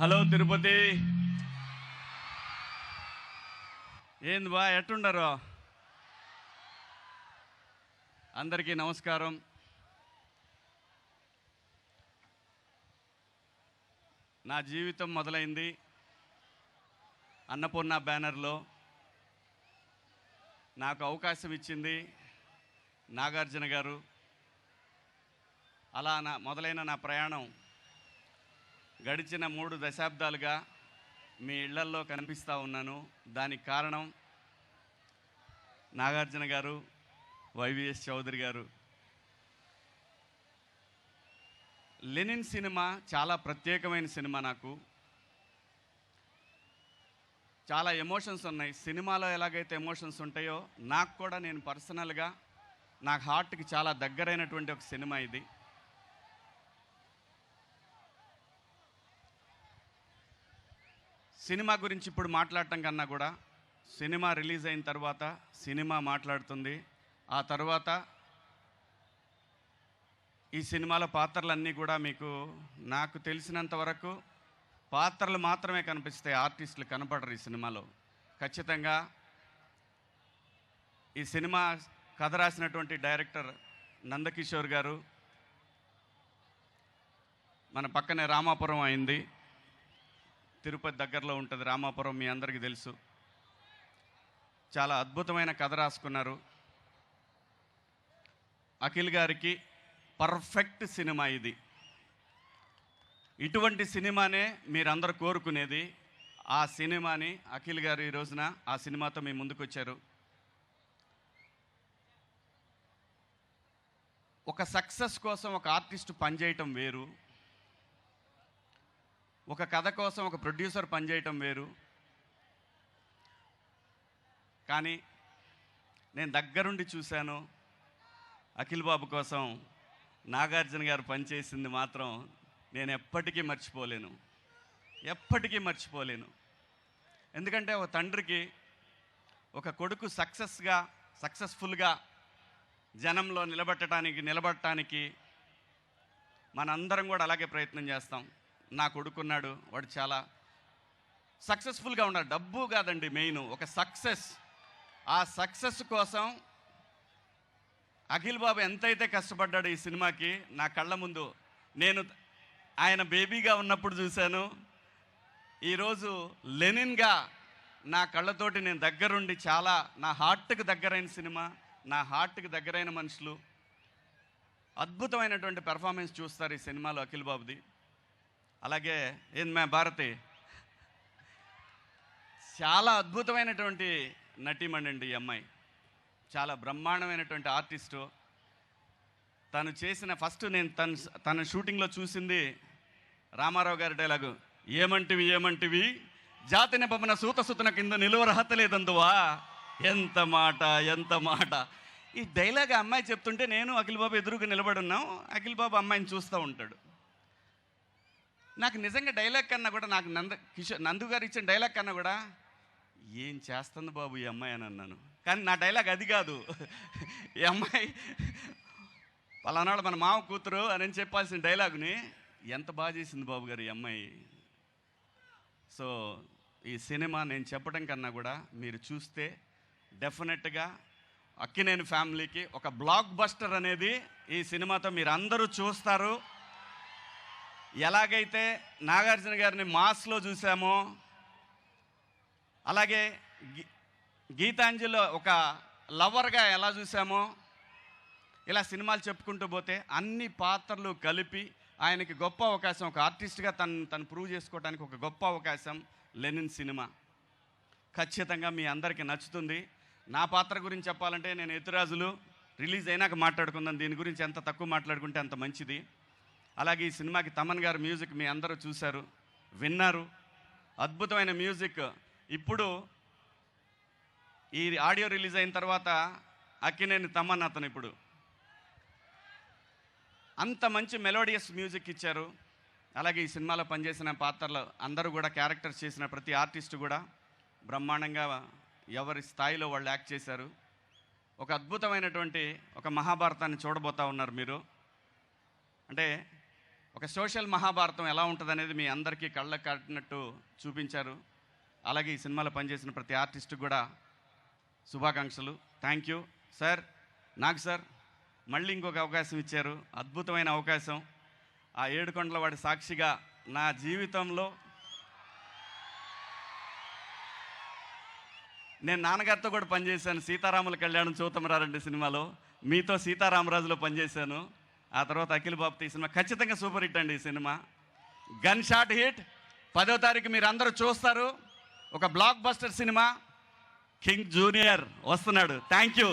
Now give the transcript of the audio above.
Hello Tirupati, ఏంది బా ఎట్టుండరు? అందరికీ నమస్కారం. నా జీవితం మొదలైంది అన్నపూర్ణ బ్యానర్లో. నాకు అవకాశం ఇచ్చింది నాగార్జున గారు. అలా మొదలైన నా ప్రయాణం గడిచిన 3 దశాబ్దాలుగా మీ ఇళ్లల్లో కనిపిస్తూ ఉన్నాను. దానికి కారణం నాగార్జున గారు, వైవిఎస్ చౌదరి గారు. లెనిన్ సినిమా చాలా ప్రత్యేకమైన సినిమా. నాకు చాలా ఎమోషన్స్ ఉన్నాయి. సినిమాలో ఎలాగైతే ఎమోషన్స్ ఉంటాయో నాకు కూడా, నేను పర్సనల్గా నాకు హార్ట్కి చాలా దగ్గరైనటువంటి ఒక సినిమా ఇది. సినిమా గురించి ఇప్పుడు మాట్లాడటం కన్నా కూడా సినిమా రిలీజ్ అయిన తర్వాత సినిమా మాట్లాడుతుంది. ఆ తర్వాత ఈ సినిమాలో పాత్రలన్నీ కూడా మీకు, నాకు తెలిసినంత వరకు పాత్రలు మాత్రమే కనిపిస్తాయి, ఆర్టిస్టులు కనపడరు ఈ సినిమాలో. ఖచ్చితంగా ఈ సినిమా కథ రాసినటువంటి డైరెక్టర్ నందకిషోర్ గారు. మన పక్కనే రామాపురం అయింది, తిరుపతి దగ్గరలో ఉంటుంది రామాపురం, మీ అందరికీ తెలుసు. చాలా అద్భుతమైన కథ రాసుకున్నారు. అఖిల్ గారికి పర్ఫెక్ట్ సినిమా ఇది. ఇటువంటి సినిమానే మీరందరూ కోరుకునేది. ఆ సినిమాని అఖిల్ గారు ఈ రోజున ఆ సినిమాతో మీ ముందుకు వచ్చారు. ఒక సక్సెస్ కోసం ఒక ఆర్టిస్ట్ పనిచేయటం వేరు, ఒక కథ కోసం ఒక ప్రొడ్యూసర్ పనిచేయటం వేరు. కానీ నేను దగ్గరుండి చూశాను, అఖిల్ బాబు కోసం నాగార్జున గారు పనిచేసింది మాత్రం నేను ఎప్పటికీ మర్చిపోలేను, ఎప్పటికీ మర్చిపోలేను. ఎందుకంటే ఒక తండ్రికి ఒక కొడుకు సక్సెస్ఫుల్గా జనంలో నిలబడటానికి మనందరం కూడా అలాగే ప్రయత్నం చేస్తాం. నా కొడుకున్నాడు, వాడు చాలా సక్సెస్ఫుల్గా ఉన్నాడు. డబ్బు కాదండి మెయిన్, ఒక సక్సెస్. ఆ సక్సెస్ కోసం అఖిల్ బాబు ఎంతైతే కష్టపడ్డాడు ఈ సినిమాకి, నా కళ్ళ ముందు నేను ఆయన బేబీగా ఉన్నప్పుడు చూశాను. ఈరోజు లెనిన్గా నా కళ్ళతోటి నేను దగ్గరుండి, చాలా నా హార్ట్కి దగ్గరైన సినిమా, నా హార్ట్కి దగ్గరైన మనుషులు, అద్భుతమైనటువంటి పెర్ఫార్మెన్స్ చూస్తారు ఈ సినిమాలో అఖిల్ బాబుది. అలాగే ఏంది భారతి, చాలా అద్భుతమైనటువంటి నటీమణి అండి ఈ అమ్మాయి. చాలా బ్రహ్మాండమైనటువంటి ఆర్టిస్టు. తను చేసిన ఫస్ట్ నేను తన షూటింగ్లో చూసింది రామారావు గారి డైలాగు, ఏమంటివి జాతిని పవన సూతసుతన కింద నిలువరహత లేదందువా. ఎంత మాట. ఈ డైలాగ్ అమ్మాయి చెప్తుంటే నేను అఖిల్ బాబు ఎదురుగా నిలబడి ఉన్నాం. అఖిల్ బాబు అమ్మాయిని చూస్తూ ఉంటాడు. నాకు నిజంగా డైలాగ్ కన్నా కూడా, నాకు నందు గారు ఇచ్చిన డైలాగ్ కన్నా కూడా, ఏం చేస్తుంది బాబు ఈ అమ్మాయి అని అన్నాను. కానీ నా డైలాగ్ అది కాదు. ఈ అమ్మాయి పలానాడు మన మామ కూతురు అని చెప్పాల్సిన డైలాగుని ఎంత బాగా చేసింది బాబు గారు ఈ అమ్మాయి. సో ఈ సినిమా నేను చెప్పడం కన్నా కూడా మీరు చూస్తే డెఫినెట్గా అక్కినేని ఫ్యామిలీకి ఒక బ్లాక్ బస్టర్ అనేది ఈ సినిమాతో మీరు అందరూ చూస్తారు. ఎలాగైతే నాగార్జున గారిని మాస్లో చూసామో, అలాగే గీతాంజలిలో ఒక లవర్గా ఎలా చూసామో, ఇలా సినిమాలు చెప్పుకుంటూ పోతే అన్ని పాత్రలు కలిపి ఆయనకి గొప్ప అవకాశం, ఒక ఆర్టిస్ట్గా తను ప్రూవ్ చేసుకోవడానికి ఒక గొప్ప అవకాశం లెనిన్ సినిమా. ఖచ్చితంగా మీ అందరికీ నచ్చుతుంది. నా పాత్ర గురించి చెప్పాలంటే, నేను ఎత్తురాజులు రిలీజ్ అయినాక మాట్లాడుకుందాం, దీని గురించి ఎంత తక్కువ మాట్లాడుకుంటే అంత మంచిది. అలాగే ఈ సినిమాకి తమన్ గారు మ్యూజిక్ మీ అందరూ చూశారు, విన్నారు. అద్భుతమైన మ్యూజిక్. ఇప్పుడు ఈ ఆడియో రిలీజ్ అయిన తర్వాత అక్కినేని తమన్ అతను ఇప్పుడు అంత మంచి మెలోడియస్ మ్యూజిక్ ఇచ్చారు. అలాగే ఈ సినిమాలో పనిచేసిన పాత్రలు అందరూ కూడా, క్యారెక్టర్స్ చేసిన ప్రతి ఆర్టిస్టు కూడా బ్రహ్మాండంగా ఎవరి స్థాయిలో వాళ్ళు యాక్ట్ చేశారు. ఒక అద్భుతమైనటువంటి ఒక మహాభారతాన్ని చూడబోతా ఉన్నారు మీరు. అంటే ఒక సోషల్ మహాభారతం ఎలా ఉంటుందనేది మీ అందరికీ కళ్ళకు కట్టినట్టు చూపించారు. అలాగే ఈ సినిమాలో పనిచేసిన ప్రతి ఆర్టిస్ట్కి కూడా శుభాకాంక్షలు. Thank you sir. నాకు సార్ మళ్ళీ ఇంకొక అవకాశం ఇచ్చారు, అద్భుతమైన అవకాశం. ఆ ఏడుకొండల వాడి సాక్షిగా నా జీవితంలో నేను నాన్నగారితో కూడా పనిచేశాను. సీతారాముల కళ్యాణం చూతమరారండి సినిమాలో మీతో సీతారామరాజులో పనిచేశాను. ఆ తర్వాత అఖిల్ బాబుతో ఈ సినిమా ఖచ్చితంగా సూపర్ హిట్ అండి. ఈ సినిమా గన్ షాట్ హిట్. 10వ తారీఖు మీరు అందరూ చూస్తారు. ఒక బ్లాక్ బస్టర్ సినిమా. కింగ్ జూనియర్ వస్తున్నాడు. Thank you.